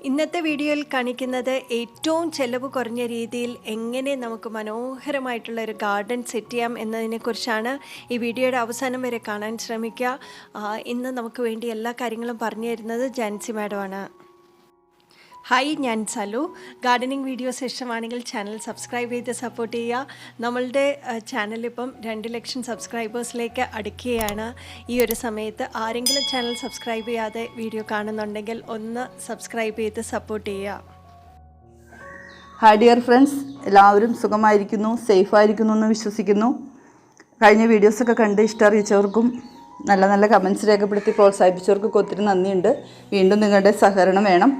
ഇന്നത്തെ വീഡിയോയിൽ കാണിക്കുന്നത് ഏറ്റവും ചെലവ് കുറഞ്ഞ രീതിയിൽ എങ്ങനെ നമുക്ക് മനോഹരമായിട്ടുള്ള ഒരു ഗാർഡൻ സെറ്റ് ചെയ്യാം എന്നതിനെക്കുറിച്ചാണ്. ഈ വീഡിയോയുടെ അവസാനം വരെ കാണാൻ ശ്രമിക്കുക. ഇന്ന് നമുക്ക് വേണ്ടി എല്ലാ കാര്യങ്ങളും പറഞ്ഞു തരുന്നത് ജാൻസി മാഡമാണ്. ഹായ്, ഞാൻ സലു. ഗാർഡനിങ് വീഡിയോസ് ഇഷ്ടമാണെങ്കിൽ ചാനൽ സബ്സ്ക്രൈബ് ചെയ്ത് സപ്പോർട്ട് ചെയ്യുക. നമ്മളുടെ ചാനലിപ്പം 2 ലക്ഷം സബ്സ്ക്രൈബേഴ്സിലേക്ക് അടുക്കുകയാണ്. ഈ ഒരു സമയത്ത് ആരെങ്കിലും ചാനൽ സബ്സ്ക്രൈബ് ചെയ്യാതെ വീഡിയോ കാണുന്നുണ്ടെങ്കിൽ ഒന്ന് സബ്സ്ക്രൈബ് ചെയ്ത് സപ്പോർട്ട് ചെയ്യുക. ഹായ് ഡിയർ ഫ്രണ്ട്സ്, എല്ലാവരും സുഖമായിരിക്കുന്നു, സേഫായിരിക്കുന്നു എന്ന് വിശ്വസിക്കുന്നു. കഴിഞ്ഞ വീഡിയോസൊക്കെ കണ്ട് ഇഷ്ടമറിയിച്ചവർക്കും നല്ല നല്ല കമൻസ് രേഖപ്പെടുത്തി പ്രോത്സാഹിപ്പിച്ചവർക്കൊക്കെ ഒത്തിരി നന്ദിയുണ്ട്. വീണ്ടും നിങ്ങളുടെ സഹകരണം വേണം.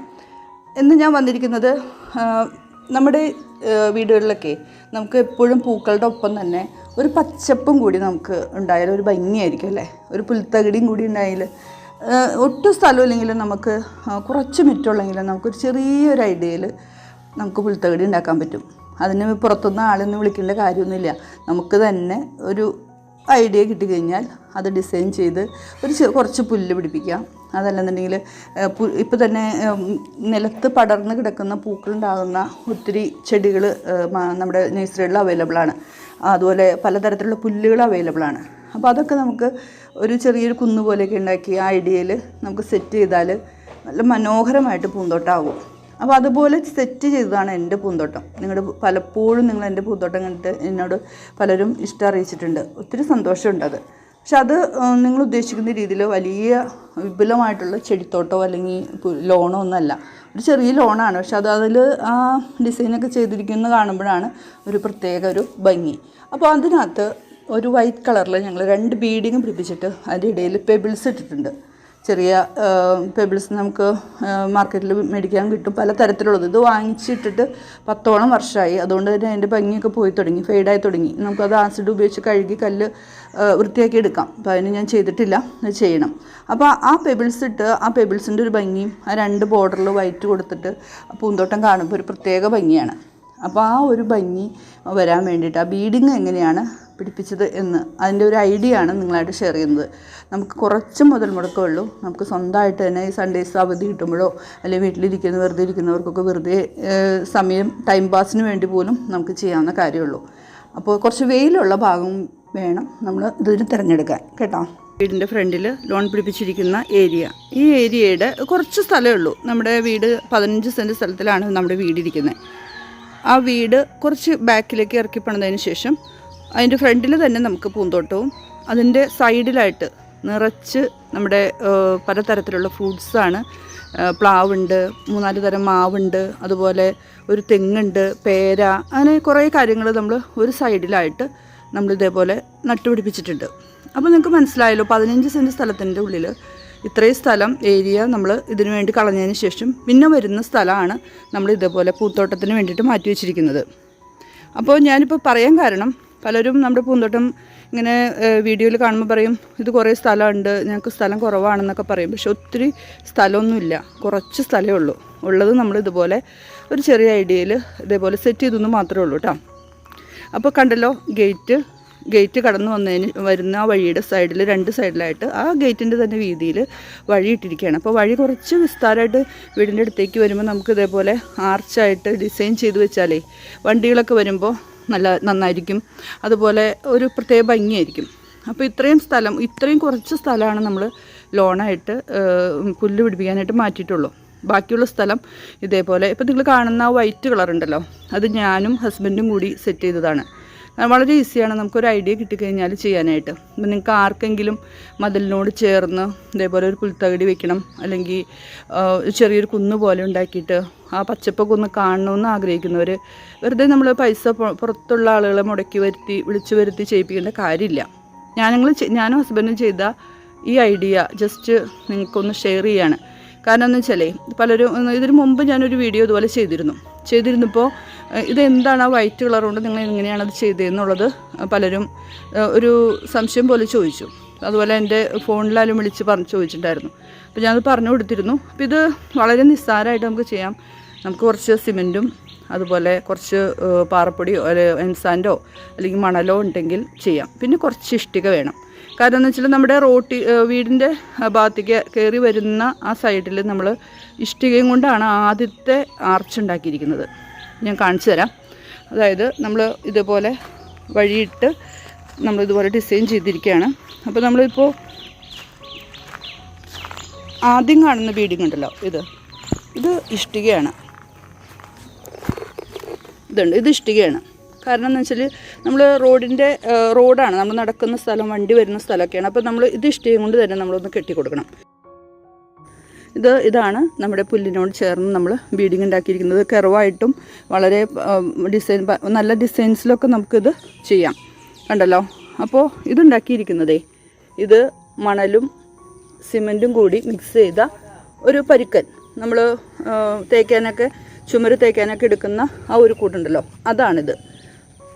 ഇന്ന് ഞാൻ വന്നിരിക്കുന്നത്, നമ്മുടെ വീടുകളിലൊക്കെ നമുക്ക് എപ്പോഴും പൂക്കളുടെ ഒപ്പം തന്നെ ഒരു പച്ചപ്പും കൂടി നമുക്ക് ഉണ്ടായാൽ ഒരു ഭംഗിയായിരിക്കും അല്ലേ. ഒരു പുൽത്തകിടിയും കൂടി ഉണ്ടായാൽ ഒട്ടും സ്ഥലമില്ലെങ്കിലും നമുക്ക് കുറച്ച് മിറ്റുള്ളെങ്കിലും നമുക്കൊരു ചെറിയൊരു ഐഡിയയിൽ നമുക്ക് പുൽത്തകിടി ഉണ്ടാക്കാൻ പറ്റും. അതിന് പുറത്തുനിന്ന് ആളൊന്നും വിളിക്കേണ്ട കാര്യമൊന്നുമില്ല. നമുക്ക് തന്നെ ഒരു ഐഡിയ കിട്ടിക്കഴിഞ്ഞാൽ അത് ഡിസൈൻ ചെയ്ത് കുറച്ച് പുല്ല് പിടിപ്പിക്കാം. അതല്ലെന്നുണ്ടെങ്കിൽ ഇപ്പോൾ തന്നെ നിലത്ത് പടർന്ന് കിടക്കുന്ന പൂക്കളുണ്ടാകുന്ന ഒത്തിരി ചെടികൾ നമ്മുടെ നഴ്സറികളിൽ അവൈലബിളാണ്. അതുപോലെ പലതരത്തിലുള്ള പുല്ലുകൾ അവൈലബിളാണ്. അപ്പോൾ അതൊക്കെ നമുക്ക് ഒരു ചെറിയൊരു കുന്ന് പോലെയൊക്കെ ഉണ്ടാക്കി ആ ഐഡിയയിൽ നമുക്ക് സെറ്റ് ചെയ്താൽ നല്ല മനോഹരമായിട്ട് പൂന്തോട്ടമാകും. അപ്പോൾ അതുപോലെ സെറ്റ് ചെയ്തതാണ് എൻ്റെ പൂന്തോട്ടം. പലപ്പോഴും നിങ്ങൾ എൻ്റെ പൂന്തോട്ടം കണ്ടിട്ട് എന്നോട് പലരും ഇഷ്ടം അറിയിച്ചിട്ടുണ്ട്. ഒത്തിരി സന്തോഷമുണ്ട് അത്. പക്ഷെ അത് നിങ്ങൾ ഉദ്ദേശിക്കുന്ന രീതിയിൽ വലിയ വിപുലമായിട്ടുള്ള ചെടിത്തോട്ടമോ അല്ലെങ്കിൽ ലോണോ ഒന്നുമല്ല. ഒരു ചെറിയ ലോണാണ്. പക്ഷെ അതിൽ ആ ഡിസൈനൊക്കെ ചെയ്തിരിക്കുന്നത് കാണുമ്പോഴാണ് ഒരു പ്രത്യേക ഒരു ഭംഗി. അപ്പോൾ അതിനകത്ത് ഒരു വൈറ്റ് കളറിൽ ഞങ്ങൾ 2 ബീഡിങ് പിടിപ്പിച്ചിട്ട് അതിൻ്റെ ഇടയിൽ പെബിൾസ് ഇട്ടിട്ടുണ്ട്. ചെറിയ പെബിൾസ് നമുക്ക് മാർക്കറ്റിൽ മേടിക്കാൻ കിട്ടും, പല തരത്തിലുള്ളത്. ഇത് വാങ്ങിച്ചിട്ടിട്ട് 10ഓളം വർഷമായി. അതുകൊണ്ട് തന്നെ അതിൻ്റെ ഭംഗിയൊക്കെ പോയി തുടങ്ങി, ഫെയ്ഡായി തുടങ്ങി. നമുക്കത് ആസിഡ് ഉപയോഗിച്ച് കഴുകി കല്ല് വൃത്തിയാക്കി എടുക്കാം. അപ്പോൾ അതിന് ഞാൻ ചെയ്തിട്ടില്ല, അത് ചെയ്യണം. അപ്പോൾ ആ പെബിൾസ് ഇട്ട് ആ പെബിൾസിൻ്റെ ഒരു ഭംഗിയും ആ 2 ബോർഡറിൽ വൈറ്റ് കൊടുത്തിട്ട് പൂന്തോട്ടം കാണുമ്പോൾ ഒരു പ്രത്യേക ഭംഗിയാണ്. അപ്പോൾ ആ ഒരു ഭംഗി വരാൻ വേണ്ടിയിട്ട് ആ ബീഡിങ് എങ്ങനെയാണ് പിടിപ്പിച്ചത് എന്ന് അതിൻ്റെ ഒരു ഐഡിയ ആണ് നിങ്ങളായിട്ട് ഷെയർ ചെയ്യുന്നത്. നമുക്ക് കുറച്ച് മുതൽ മുടക്കമുള്ളൂ. നമുക്ക് സ്വന്തമായിട്ട് തന്നെ ഈ സൺഡേസ് അവധി കിട്ടുമ്പോഴോ അല്ലെങ്കിൽ വെറുതെ ഇരിക്കുന്നവർക്കൊക്കെ വെറുതെ സമയം ടൈം പാസിന് വേണ്ടി പോലും നമുക്ക് ചെയ്യാവുന്ന കാര്യമുള്ളൂ. അപ്പോൾ കുറച്ച് വെയിലുള്ള ഭാഗം വേണം നമ്മൾ ഇതിന് തിരഞ്ഞെടുക്കാൻ, കേട്ടോ. വീടിൻ്റെ ഫ്രണ്ടിൽ ലോൺ പിടിപ്പിച്ചിരിക്കുന്ന ഏരിയ, ഈ ഏരിയയുടെ കുറച്ച് സ്ഥലമേ ഉള്ളൂ. നമ്മുടെ വീട് 15 സെൻറ്റ് സ്ഥലത്തിലാണ് നമ്മുടെ വീടിരിക്കുന്നത്. ആ വീട് കുറച്ച് ബാക്കിലേക്ക് ഇറക്കി പണിതതിന് ശേഷം അതിൻ്റെ ഫ്രണ്ടിൽ തന്നെ നമുക്ക് പൂന്തോട്ടവും അതിൻ്റെ സൈഡിലായിട്ട് നിറച്ച് നമ്മുടെ പലതരത്തിലുള്ള ഫ്രൂട്ട്സാണ്. പ്ലാവുണ്ട്, 3-4 തരം മാവുണ്ട്, അതുപോലെ ഒരു തെങ്ങുണ്ട്, പേര, അങ്ങനെ കുറേ കാര്യങ്ങൾ നമ്മൾ ഒരു സൈഡിലായിട്ട് നമ്മൾ ഇതേപോലെ നട്ടുപിടിപ്പിച്ചിട്ടുണ്ട്. അപ്പോൾ നിങ്ങൾക്ക് മനസ്സിലായല്ലോ, 15 സെൻറ്റ് സ്ഥലത്തിൻ്റെ ഉള്ളിൽ ഇത്രയും സ്ഥലം ഏരിയ നമ്മൾ ഇതിനു വേണ്ടി കളഞ്ഞതിന് ശേഷം പിന്നെ വരുന്ന സ്ഥലമാണ് നമ്മൾ ഇതേപോലെ പൂന്തോട്ടത്തിന് വേണ്ടിയിട്ട് മാറ്റി വെച്ചിരിക്കുന്നത്. അപ്പോൾ ഞാനിപ്പോൾ പറയാൻ കാരണം, പലരും നമ്മുടെ പൂന്തോട്ടം ഇങ്ങനെ വീഡിയോയിൽ കാണുമ്പോൾ പറയും ഇത് കുറേ സ്ഥലമുണ്ട്, ഞങ്ങൾക്ക് സ്ഥലം കുറവാണെന്നൊക്കെ പറയും. പക്ഷെ ഒത്തിരി സ്ഥലമൊന്നുമില്ല, കുറച്ച് സ്ഥലമേ ഉള്ളൂ. ഉള്ളത് നമ്മൾ ഇതുപോലെ ഒരു ചെറിയ ഐഡിയയിൽ ഇതേപോലെ സെറ്റ് ചെയ്തെന്ന് മാത്രമേ ഉള്ളൂ കേട്ടോ. അപ്പോൾ കണ്ടല്ലോ, ഗേറ്റ് കടന്നു വരുന്ന ആ വഴിയുടെ സൈഡിൽ 2 സൈഡിലായിട്ട് ആ ഗേറ്റിൻ്റെ തന്നെ വീതിയിൽ വഴി ഇട്ടിരിക്കുകയാണ്. അപ്പോൾ വഴി കുറച്ച് വിസ്താരമായിട്ട് വീടിൻ്റെ അടുത്തേക്ക് വരുമ്പോൾ നമുക്ക് ഇതേപോലെ ആർച്ചായിട്ട് ഡിസൈൻ ചെയ്ത് വെച്ചാലേ വണ്ടികളൊക്കെ വരുമ്പോൾ നന്നായിരിക്കും. അതുപോലെ ഒരു പ്രത്യേക ഭംഗിയായിരിക്കും. അപ്പോൾ ഇത്രയും കുറച്ച് സ്ഥലമാണ് നമ്മൾ ലോണായിട്ട് പുല്ല് പിടിപ്പിക്കാനായിട്ട് മാറ്റിയിട്ടുള്ളൂ. ബാക്കിയുള്ള സ്ഥലം ഇതേപോലെ ഇപ്പോൾ നിങ്ങൾ കാണുന്ന വൈറ്റ് കളർ ഉണ്ടല്ലോ, അത് ഞാനും ഹസ്ബൻഡും കൂടി സെറ്റ് ചെയ്തതാണ്. വളരെ ഈസിയാണ്, നമുക്കൊരു ഐഡിയ കിട്ടിക്കഴിഞ്ഞാൽ ചെയ്യാനായിട്ട്. ഇപ്പം നിങ്ങൾക്ക് ആർക്കെങ്കിലും മതിലിനോട് ചേർന്ന് ഇതേപോലെ ഒരു പുൽത്തകിടി വെക്കണം, അല്ലെങ്കിൽ ചെറിയൊരു കുന്ന് പോലെ ഉണ്ടാക്കിയിട്ട് ആ പച്ചപ്പൊക്കെ ഒന്ന് കാണണമെന്ന് ആഗ്രഹിക്കുന്നവർ, വെറുതെ നമ്മൾ പൈസ പുറത്തുള്ള ആളുകളെ വിളിച്ചു വരുത്തി ചെയ്യിപ്പിക്കേണ്ട കാര്യമില്ല. ഞാനും ഹസ്ബൻഡും ചെയ്ത ഈ ഐഡിയ ജസ്റ്റ് നിങ്ങൾക്കൊന്ന് ഷെയർ ചെയ്യാണ്. കാരണം എന്ന് വെച്ചാലേ, പലരും ഇതിന് മുമ്പ് ഞാനൊരു വീഡിയോ ഇതുപോലെ ചെയ്തിരുന്നപ്പോൾ ഇതെന്താണ് ആ വൈറ്റ് കളർ കൊണ്ട് നിങ്ങൾ എങ്ങനെയാണത് ചെയ്തതെന്നുള്ളത് പലരും ഒരു സംശയം പോലെ ചോദിച്ചു. അതുപോലെ എൻ്റെ ഫോണിലാലും വിളിച്ച് ചോദിച്ചിട്ടുണ്ടായിരുന്നു. അപ്പോൾ ഞാനത് പറഞ്ഞു കൊടുത്തിരുന്നു. അപ്പോൾ ഇത് വളരെ നിസ്സാരമായിട്ട് നമുക്ക് ചെയ്യാം. നമുക്ക് കുറച്ച് സിമെൻറ്റും അതുപോലെ കുറച്ച് പാറപ്പൊടിയോ എംസാൻഡോ അല്ലെങ്കിൽ മണലോ ഉണ്ടെങ്കിൽ ചെയ്യാം. പിന്നെ കുറച്ച് ഇഷ്ടിക വേണം. കാരണം എന്ന് വെച്ചാൽ നമ്മുടെ വീടിൻ്റെ ഭാഗത്തേക്ക് കയറി വരുന്ന ആ സൈഡിൽ നമ്മൾ ഇഷ്ടികയും കൊണ്ടാണ് ആദ്യത്തെ ആർച്ച് ഉണ്ടാക്കിയിരിക്കുന്നത്. ഞാൻ കാണിച്ചു തരാം. അതായത് നമ്മൾ ഇതുപോലെ വഴിയിട്ട് നമ്മളിതുപോലെ ഡിസൈൻ ചെയ്തിരിക്കുകയാണ്. അപ്പോൾ നമ്മളിപ്പോൾ ആദ്യം കാണുന്ന ബീഡിങ് ഉണ്ടല്ലോ, ഇത് ഇഷ്ടികയാണ്. ഇത് ഇഷ്ടികയാണ്. കാരണം എന്ന് വെച്ചാൽ നമ്മൾ റോഡാണ്, നമ്മൾ നടക്കുന്ന സ്ഥലം, വണ്ടി വരുന്ന സ്ഥലമൊക്കെയാണ്. അപ്പോൾ നമ്മൾ ഇത് ഇഷ്ടികയും കൊണ്ട് തന്നെ നമ്മളൊന്ന് കെട്ടിക്കൊടുക്കണം. ഇതാണ് നമ്മുടെ പുല്ലിനോട് ചേർന്ന് നമ്മൾ ബീഡിങ് ഉണ്ടാക്കിയിരിക്കുന്നത്. കർവായിട്ടും വളരെ നല്ല ഡിസൈൻസിലൊക്കെ നമുക്കിത് ചെയ്യാം. കണ്ടല്ലോ. അപ്പോൾ ഇതുണ്ടാക്കിയിരിക്കുന്നതേ ഇത് മണലും സിമൻറ്റും കൂടി മിക്സ് ചെയ്ത ഒരു പരുക്കൻ, നമ്മൾ തേക്കാനൊക്കെ ചുമര് തേക്കാനൊക്കെ എടുക്കുന്ന ആ ഒരു കൂട്ടുണ്ടല്ലോ, അതാണിത്.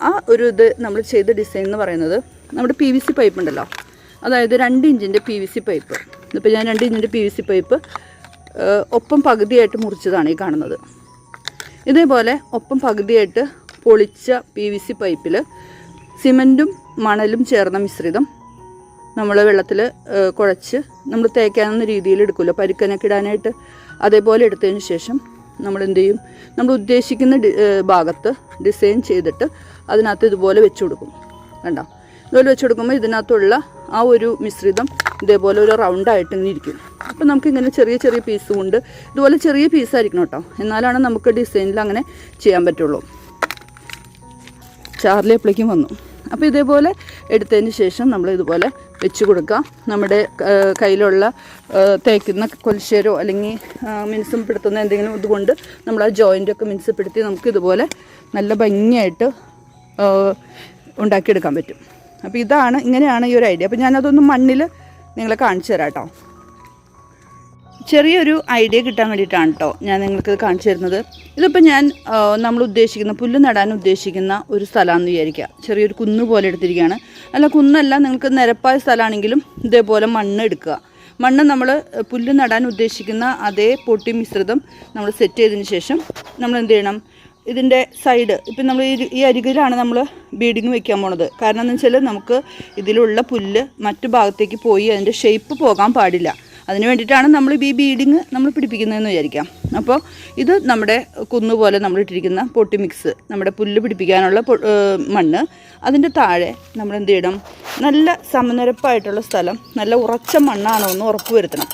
ആ ഒരു നമ്മൾ ചെയ്ത ഡിസൈൻ എന്ന് പറയുന്നത് നമ്മുടെ PVC പൈപ്പ് ഉണ്ടല്ലോ, അതായത് 2 ഇഞ്ചിൻ്റെ PVC പൈപ്പ്. ഇപ്പോൾ ഞാൻ 2 ഇഞ്ചിൻ്റെ PVC പൈപ്പ് ഒപ്പം പകുതിയായിട്ട് മുറിച്ചതാണ് ഈ കാണുന്നത്. ഇതേപോലെ ഒപ്പം പകുതിയായിട്ട് പൊളിച്ച PVC പൈപ്പിൽ സിമൻറ്റും മണലും ചേർന്ന മിശ്രിതം നമ്മൾ വെള്ളത്തിൽ കുഴച്ച് നമ്മൾ തേക്കാവുന്ന രീതിയിൽ എടുക്കുമല്ലോ പരുക്കനൊക്കെ ഇടാനായിട്ട്, അതേപോലെ എടുത്തതിന് ശേഷം നമ്മൾ എന്ത് ചെയ്യും, നമ്മൾ ഉദ്ദേശിക്കുന്ന ഭാഗത്ത് ഡിസൈൻ ചെയ്തിട്ട് അതിനകത്ത് ഇതുപോലെ വെച്ച് കൊടുക്കും. കണ്ടോ, ഇതുപോലെ വെച്ച് കൊടുക്കുമ്പോൾ ഇതിനകത്തുള്ള ആ ഒരു മിശ്രിതം ഇതേപോലെ ഒരു റൗണ്ടായിട്ട് ഇങ്ങനെ ഇരിക്കും. അപ്പോൾ നമുക്കിങ്ങനെ ചെറിയ ചെറിയ പീസ് കൊണ്ട് ഇതുപോലെ ചെറിയ പീസായിരിക്കണം കേട്ടോ, എന്നാലാണ് നമുക്ക് ഡിസൈനിൽ അങ്ങനെ ചെയ്യാൻ പറ്റുള്ളൂ. ചാർലി എപ്പോഴേക്കും വന്നു. അപ്പോൾ ഇതേപോലെ എടുത്തതിന് ശേഷം നമ്മൾ ഇതുപോലെ വെച്ച് കൊടുക്കുക. നമ്മുടെ കയ്യിലുള്ള തേക്കുന്ന കൊൽശ്ശേരോ അല്ലെങ്കിൽ മിനുസപ്പെടുത്തുന്ന എന്തെങ്കിലും ഇതുകൊണ്ട് നമ്മൾ ആ ജോയിൻ്റൊക്കെ മിനുസപ്പെടുത്തി നമുക്ക് ഇതുപോലെ നല്ല ഭംഗിയായിട്ട് ഉണ്ടാക്കിയെടുക്കാൻ പറ്റും. അപ്പോൾ ഇങ്ങനെയാണ് ഈ ഒരു ഐഡിയ. അപ്പോൾ ഞാനതൊന്ന് മണ്ണിൽ നിങ്ങളെ കാണിച്ചു തരാം കേട്ടോ. ചെറിയൊരു ഐഡിയ കിട്ടാൻ വേണ്ടിയിട്ടാണ് കേട്ടോ ഞാൻ നിങ്ങൾക്കിത് കാണിച്ചു തരുന്നത്. ഇതിപ്പോൾ നമ്മൾ ഉദ്ദേശിക്കുന്ന പുല്ല് നടാൻ ഉദ്ദേശിക്കുന്ന ഒരു സ്ഥലമാണെന്ന് വിചാരിക്കുക. ചെറിയൊരു കുന്ന് പോലെ എടുത്തിരിക്കുകയാണ്. അല്ല, കുന്നല്ല, നിങ്ങൾക്ക് നിരപ്പായ സ്ഥലമാണെങ്കിലും ഇതേപോലെ മണ്ണ് എടുക്കുക. മണ്ണ് നമ്മൾ പുല്ല് നടാൻ ഉദ്ദേശിക്കുന്ന അതേ പൊട്ടി മിശ്രിതം നമ്മൾ സെറ്റ് ചെയ്തതിന് ശേഷം നമ്മൾ എന്ത് ചെയ്യണം, ഇതിൻ്റെ സൈഡ് ഇപ്പം നമ്മൾ ഈ അരികിലാണ് നമ്മൾ ബീഡിങ് വെക്കാൻ പോണത്. കാരണം എന്ന് വെച്ചാൽ നമുക്ക് ഇതിലുള്ള പുല്ല് മറ്റു ഭാഗത്തേക്ക് പോയി അതിൻ്റെ ഷേപ്പ് പോകാൻ പാടില്ല. അതിന് വേണ്ടിയിട്ടാണ് നമ്മൾ ഈ ബീഡിങ് നമ്മൾ പിടിപ്പിക്കുന്നതെന്ന് വിചാരിക്കാം. അപ്പോൾ ഇത് നമ്മുടെ കുന്നുപോലെ നമ്മൾ ഇട്ടിരിക്കുന്ന പൊട്ടി മിക്സ്, നമ്മുടെ പുല്ല് പിടിപ്പിക്കാനുള്ള മണ്ണ്, അതിൻ്റെ താഴെ നമ്മൾ എന്ത് ചെയ്യണം, നല്ല സമനിരപ്പായിട്ടുള്ള സ്ഥലം, നല്ല ഉറച്ച മണ്ണാണോ എന്ന് ഉറപ്പ് വരുത്തണം.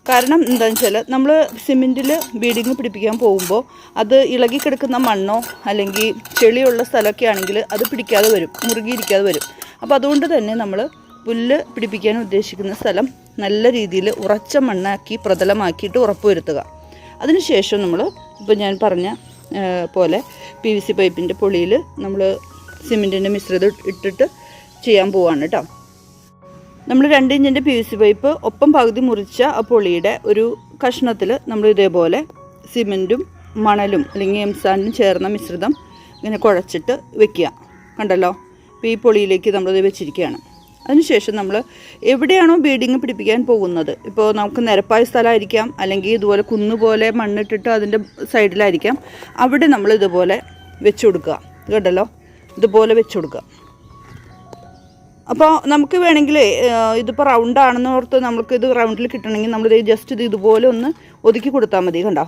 കാരണം എന്താണെന്ന് വെച്ചാൽ നമ്മൾ സിമെൻറ്റിൽ ബീഡിങ് പിടിപ്പിക്കാൻ പോകുമ്പോൾ അത് ഇളകി കിടക്കുന്ന മണ്ണോ അല്ലെങ്കിൽ ചെളിയുള്ള സ്ഥലമൊക്കെ ആണെങ്കിൽ അത് പിടിക്കാതെ വരും, മുറുകിയിരിക്കാതെ വരും. അപ്പോൾ അതുകൊണ്ട് തന്നെ നമ്മൾ പുല്ല് പിടിപ്പിക്കാൻ ഉദ്ദേശിക്കുന്ന സ്ഥലം നല്ല രീതിയിൽ ഉറച്ച മണ്ണാക്കി പ്രതലമാക്കിയിട്ട് ഉറപ്പ് വരുത്തുക. അതിനുശേഷം നമ്മൾ ഇപ്പോൾ ഞാൻ പറഞ്ഞ പോലെ PVC പൈപ്പിൻ്റെ പൊളിയിൽ നമ്മൾ സിമെൻറ്റിൻ്റെ മിശ്രിതം ഇട്ടിട്ട് ചെയ്യാൻ പോവാണ് കേട്ടോ. നമ്മൾ 2 ഇഞ്ചിൻ്റെ PVC പൈപ്പ് ഒപ്പം പകുതി മുറിച്ച ആ പൊളിയുടെ ഒരു കഷ്ണത്തിൽ നമ്മൾ ഇതേപോലെ സിമെൻറ്റും മണലും അല്ലെങ്കിൽ എംസാൻഡും ചേർന്ന മിശ്രിതം ഇങ്ങനെ കുഴച്ചിട്ട് വെക്കുക. കണ്ടല്ലോ, ഇപ്പോൾ ഈ പൊളിയിലേക്ക് നമ്മളിത് വെച്ചിരിക്കുകയാണ്. അതിനുശേഷം നമ്മൾ എവിടെയാണോ ബീഡിങ് പിടിപ്പിക്കാൻ പോകുന്നത്, ഇപ്പോൾ നമുക്ക് നിരപ്പായ സ്ഥലമായിരിക്കാം, അല്ലെങ്കിൽ ഇതുപോലെ കുന്നുപോലെ മണ്ണിട്ടിട്ട് അതിൻ്റെ സൈഡിലായിരിക്കാം, അവിടെ നമ്മൾ ഇതുപോലെ വെച്ച് കൊടുക്കുക. കേട്ടല്ലോ, ഇതുപോലെ വെച്ച് കൊടുക്കുക. അപ്പോൾ നമുക്ക് വേണമെങ്കിൽ ഇതിപ്പോൾ റൗണ്ടാണെന്ന് ഓർത്ത് നമുക്കിത് റൗണ്ടിൽ കിട്ടണമെങ്കിൽ നമ്മളിത് ജസ്റ്റ് ഇതുപോലെ ഒന്ന് ഒതുക്കി കൊടുത്താൽ മതി. കണ്ടോ,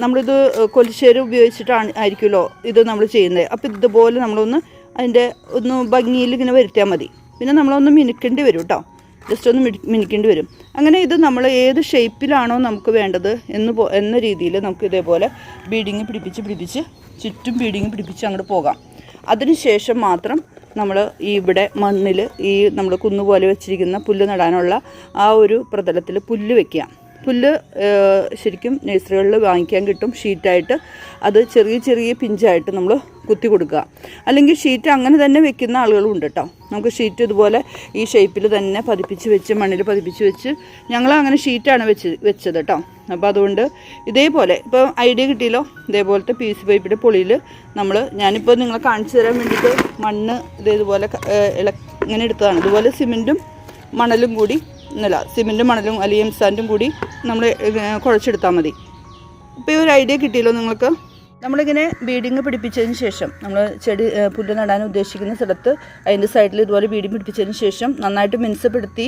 നമ്മളിത് കൊലിശ്ശേരി ഉപയോഗിച്ചിട്ടാണ് ആയിരിക്കുമല്ലോ ഇത് നമ്മൾ ചെയ്യുന്നത്. അപ്പോൾ ഇതുപോലെ നമ്മളൊന്ന് അതിൻ്റെ ഒന്ന് ഭംഗിയിൽ ഇങ്ങനെ വരുത്തിയാൽ മതി. പിന്നെ നമ്മളൊന്ന് മിനുക്കേണ്ടി വരും കേട്ടോ, ജസ്റ്റ് ഒന്ന് മിനുക്കേണ്ടി വരും. അങ്ങനെ ഇത് നമ്മൾ ഏത് ഷേപ്പിലാണോ നമുക്ക് വേണ്ടത് എന്ന രീതിയിൽ നമുക്ക് ഇതേപോലെ ബീഡിങ് പിടിപ്പിച്ച് ചുറ്റും ബീഡിങ് പിടിപ്പിച്ച് അങ്ങോട്ട് പോകാം. അതിനുശേഷം മാത്രം നമ്മൾ ഇവിടെ മണ്ണിൽ നമ്മൾ കുന്നുപോലെ വെച്ചിരിക്കുന്ന പുല്ല് നടാനുള്ള ആ ഒരു പ്രതലത്തിൽ പുല്ല് വെക്കുക. പുല്ല് ശരിക്കും നഴ്സറികളിൽ വാങ്ങിക്കാൻ കിട്ടും ഷീറ്റായിട്ട്. അത് ചെറിയ ചെറിയ പിഞ്ചായിട്ട് നമ്മൾ കുത്തി കൊടുക്കുക. അല്ലെങ്കിൽ ഷീറ്റ് അങ്ങനെ തന്നെ വെക്കുന്ന ആളുകളും ഉണ്ട് കേട്ടോ. നമുക്ക് ഷീറ്റ് ഇതുപോലെ ഈ ഷേപ്പിൽ തന്നെ പതിപ്പിച്ച് വെച്ച് മണ്ണിൽ പതിപ്പിച്ച് വെച്ച് ഞങ്ങളങ്ങനെ ഷീറ്റാണ് വെച്ചത് കേട്ടോ. അപ്പോൾ അതുകൊണ്ട് ഇതേപോലെ ഇപ്പോൾ ഐഡിയ കിട്ടിയല്ലോ. ഇതേപോലത്തെ PVC പൈപ്പിൻ്റെ പൊളിയിൽ ഞാനിപ്പോൾ നിങ്ങളെ കാണിച്ചു തരാൻ വേണ്ടിയിട്ട് മണ്ണ് ഇതേപോലെ ഇങ്ങനെ എടുത്തതാണ്. ഇതുപോലെ സിമെൻറ്റും മണലും കൂടി സിമെൻറ്റും മണലും അല്ലെങ്കിൽ എംസാൻഡും കൂടി നമ്മൾ കുഴച്ചെടുത്താൽ മതി. ഇപ്പോൾ ഈ ഒരു ഐഡിയ കിട്ടിയല്ലോ നിങ്ങൾക്ക്. നമ്മളിങ്ങനെ ബീഡിങ് പിടിപ്പിച്ചതിന് ശേഷം നമ്മൾ ചെടി പുല്ല് നടാൻ ഉദ്ദേശിക്കുന്ന സ്ഥലത്ത് അതിൻ്റെ സൈഡിൽ ഇതുപോലെ ബീഡിങ് പിടിപ്പിച്ചതിന് ശേഷം നന്നായിട്ട് മിനുസപ്പെടുത്തി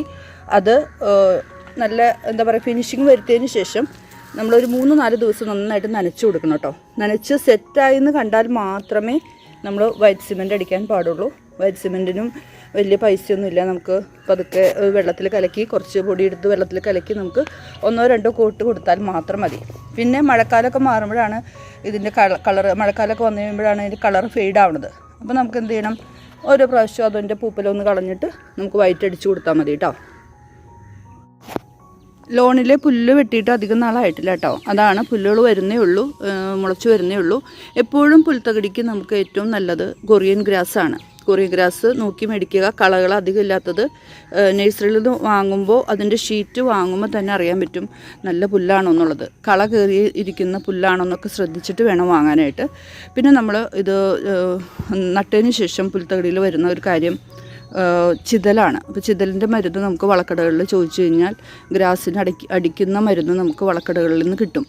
അത് നല്ല എന്താ പറയുക ഫിനിഷിങ് വരുത്തിയതിന് ശേഷം നമ്മളൊരു 3-4 ദിവസം നന്നായിട്ട് നനച്ച് കൊടുക്കണം കേട്ടോ. നനച്ച് സെറ്റായെന്ന് കണ്ടാൽ മാത്രമേ നമ്മൾ വൈറ്റ് സിമെൻ്റ് അടിക്കാൻ പാടുള്ളൂ. വൈറ്റ് സിമെൻറ്റിനും വലിയ പൈസയൊന്നുമില്ല. നമുക്ക് പതുക്കെ വെള്ളത്തിൽ കലക്കി കുറച്ച് പൊടി എടുത്ത് വെള്ളത്തിൽ കലക്കി നമുക്ക് 1-2 കോട്ട് കൊടുത്താൽ മാത്രം മതി. പിന്നെ മഴക്കാലമൊക്കെ മാറുമ്പോഴാണ് ഇതിൻ്റെ കളറ് മഴക്കാലമൊക്കെ വന്നു കഴിയുമ്പോഴാണ് ഇതിൻ്റെ കളർ ഫെയ്ഡ് ആവുന്നത്. അപ്പോൾ നമുക്ക് എന്ത് ചെയ്യണം, ഓരോ പ്രാവശ്യം അതിൻ്റെ പൂപ്പലൊന്ന് കളഞ്ഞിട്ട് നമുക്ക് വൈറ്റ് അടിച്ച് കൊടുത്താൽ മതി കേട്ടോ. ലോണിലെ പുല്ല് വെട്ടിയിട്ട് അധികം നാളായിട്ടില്ല കേട്ടോ. അതാണ് പുല്ലുകൾ വരുന്നേ ഉള്ളൂ, മുളച്ച് വരുന്നേ ഉള്ളൂ. എപ്പോഴും പുൽത്തകിടിക്ക് നമുക്ക് ഏറ്റവും നല്ലത് കൊറിയൻ ഗ്രാസ് ആണ്. കൊറിയൻ ഗ്രാസ് നോക്കി മേടിക്കുക. കളകൾ അധികം ഇല്ലാത്തത്. നഴ്സറിയിൽ നിന്ന് വാങ്ങുമ്പോൾ അതിൻ്റെ ഷീറ്റ് വാങ്ങുമ്പോൾ തന്നെ അറിയാൻ പറ്റും നല്ല പുല്ലാണോ എന്നുള്ളത്. കള കയറി ഇരിക്കുന്ന പുല്ലാണോ എന്നൊക്കെ ശ്രദ്ധിച്ചിട്ട് വേണം വാങ്ങാനായിട്ട്. പിന്നെ നമ്മൾ ഇത് നട്ടതിന് ശേഷം പുൽത്തകിടിയിൽ വരുന്ന ഒരു കാര്യം ചിതലാണ്. അപ്പോൾ ചിതലിൻ്റെ മരുന്ന് നമുക്ക് വളക്കടകളിൽ ചോദിച്ചു കഴിഞ്ഞാൽ ഗ്രാസിന് അടിക്കുന്ന മരുന്ന് നമുക്ക് വളക്കടകളിൽ നിന്ന് കിട്ടും.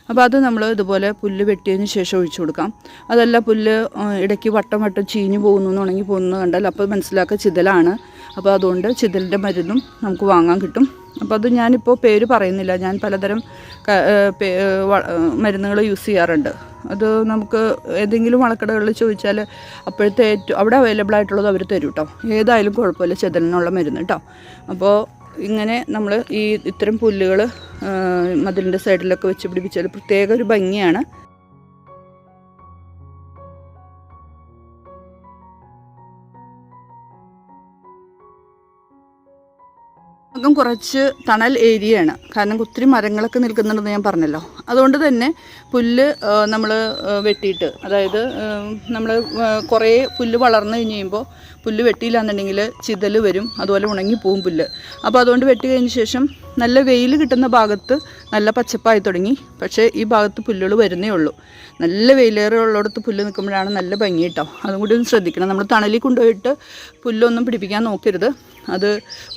അപ്പോൾ അത് നമ്മൾ ഇതുപോലെ പുല്ല് വെട്ടിയതിന് ശേഷം ഒഴിച്ചു കൊടുക്കാം. അതല്ല പുല്ല് ഇടയ്ക്ക് വട്ടം ചീഞ്ഞു പോകുന്നു ഉണങ്ങി പോകുന്നു കണ്ടാൽ അപ്പോൾ മനസ്സിലാക്കുക ചിതലാണ്. അപ്പോൾ അതുകൊണ്ട് ചിതലിൻ്റെ മരുന്നും നമുക്ക് വാങ്ങാൻ കിട്ടും. അപ്പോൾ അത് ഞാനിപ്പോൾ പേര് പറയുന്നില്ല, ഞാൻ പലതരം മരുന്നുകൾ യൂസ് ചെയ്യാറുണ്ട്. അത് നമുക്ക് ഏതെങ്കിലും വളക്കടകളിൽ ചോദിച്ചാൽ അപ്പോഴത്തെ അവിടെ അവൈലബിൾ ആയിട്ടുള്ളത് അവർ തരും കേട്ടോ. ഏതായാലും കുഴപ്പമില്ല, ചെതലിനുള്ള മരുന്ന് കേട്ടോ. അപ്പോൾ ഇങ്ങനെ നമ്മൾ ഈ ഇത്തരം പുല്ലുകൾ മതിലിൻ്റെ സൈഡിലൊക്കെ വെച്ച് പിടിപ്പിച്ചാൽ പ്രത്യേക ഒരു ഭംഗിയാണ്. ഭാഗം കുറച്ച് തണൽ ഏരിയയാണ്, കാരണം ഒത്തിരി മരങ്ങളൊക്കെ നിൽക്കുന്നുണ്ടെന്ന് ഞാൻ പറഞ്ഞല്ലോ. അതുകൊണ്ട് തന്നെ പുല്ല് നമ്മൾ വെട്ടിയിട്ട്, അതായത് നമ്മൾ കുറേ പുല്ല് വളർന്നു കഴിഞ്ഞ് കഴിയുമ്പോൾ പുല്ല് വെട്ടിയില്ല എന്നുണ്ടെങ്കിൽ ചിതൽ വരും, അതുപോലെ ഉണങ്ങിപ്പോവും പുല്ല്. അപ്പോൾ അതുകൊണ്ട് വെട്ടി കഴിഞ്ഞ ശേഷം നല്ല വെയിൽ കിട്ടുന്ന ഭാഗത്ത് നല്ല പച്ചപ്പായി തുടങ്ങി. പക്ഷേ ഈ ഭാഗത്ത് പുല്ലുകൾ വരുന്നേ ഉള്ളൂ. നല്ല വെയിലേറെ ഉള്ളിടത്ത് പുല്ല് നിൽക്കുമ്പോഴാണ് നല്ല ഭംഗി കേട്ടോ. അതും കൂടി ഒന്ന് ശ്രദ്ധിക്കണം. നമ്മൾ തണലിൽ കൊണ്ടുപോയിട്ട് പുല്ലൊന്നും പിടിപ്പിക്കാൻ നോക്കരുത്, അത്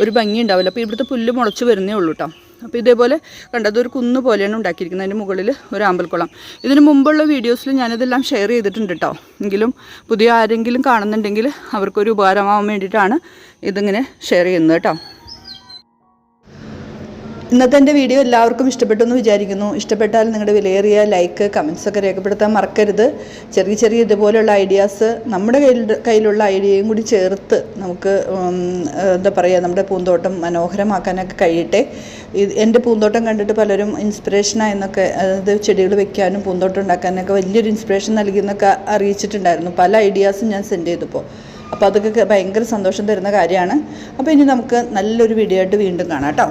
ഒരു ഭംഗി ഉണ്ടാവില്ല. അപ്പോൾ ഇവിടുത്തെ പുല്ല് മുളച്ച് വരുന്നേ ഉള്ളൂ കേട്ടോ. അപ്പോൾ ഇതേപോലെ കണ്ടത് ഒരു കുന്ന് പോലെയാണ് ഉണ്ടാക്കിയിരിക്കുന്നത്. അതിൻ്റെ മുകളിൽ ഒരു ആമ്പൽക്കുളം. ഇതിന് മുമ്പുള്ള വീഡിയോസിൽ ഞാനിതെല്ലാം ഷെയർ ചെയ്തിട്ടുണ്ട് കേട്ടോ. എങ്കിലും പുതിയ ആരെങ്കിലും കാണുന്നുണ്ടെങ്കിൽ അവർക്കൊരു ഉപകാരമാവാൻ വേണ്ടിയിട്ടാണ് ഇതിങ്ങനെ ഷെയർ ചെയ്യുന്നത് കേട്ടോ. ഇന്നത്തെ എൻ്റെ വീഡിയോ എല്ലാവർക്കും ഇഷ്ടപ്പെട്ടു എന്ന് വിചാരിക്കുന്നു. ഇഷ്ടപ്പെട്ടാൽ നിങ്ങളുടെ വിലയേറിയ ലൈക്ക് കമൻസൊക്കെ രേഖപ്പെടുത്താൻ മറക്കരുത്. ചെറിയ ചെറിയ ഇതുപോലെയുള്ള ഐഡിയാസ് നമ്മുടെ കയ്യിലുള്ള ഐഡിയയും കൂടി ചേർത്ത് നമുക്ക് എന്താ പറയുക, നമ്മുടെ പൂന്തോട്ടം മനോഹരമാക്കാനൊക്കെ കഴിയട്ടെ. എൻ്റെ പൂന്തോട്ടം കണ്ടിട്ട് പലരും ഇൻസ്പിറേഷനായെന്നൊക്കെ, അതായത് ചെടികൾ വെക്കാനും പൂന്തോട്ടം ഉണ്ടാക്കാനൊക്കെ വലിയൊരു ഇൻസ്പിറേഷൻ നൽകിയെന്നൊക്കെ അറിയിച്ചിട്ടുണ്ടായിരുന്നു. പല ഐഡിയാസും ഞാൻ സെൻഡ് ചെയ്തപ്പോൾ. അപ്പോൾ അതൊക്കെ ഭയങ്കര സന്തോഷം തരുന്ന കാര്യമാണ്. അപ്പോൾ ഇനി നമുക്ക് നല്ലൊരു വീഡിയോ ആയിട്ട് വീണ്ടും കാണാം കേട്ടോ.